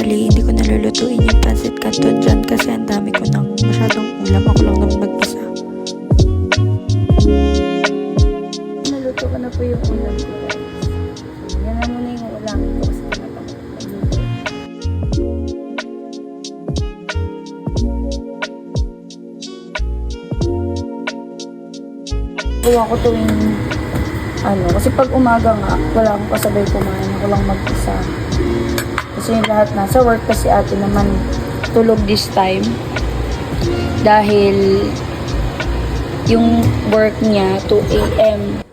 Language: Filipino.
Bali, hindi ko nalulutuin yung pancit canton dyan kasi ang dami ko ng masyadong ulam. Ako lang naman mag-isa. Naluto ko na po yung ulam ko, guys. Yan na muna yung ulam ko kasi pinapakuluto. Gawa ko tuwing kasi pag umaga nga, wala akong kasabay kumain. Ako lang mag-isa. Kasi yung lahat nasa work kasi ate naman tulog this time. Dahil yung work niya 2 a.m.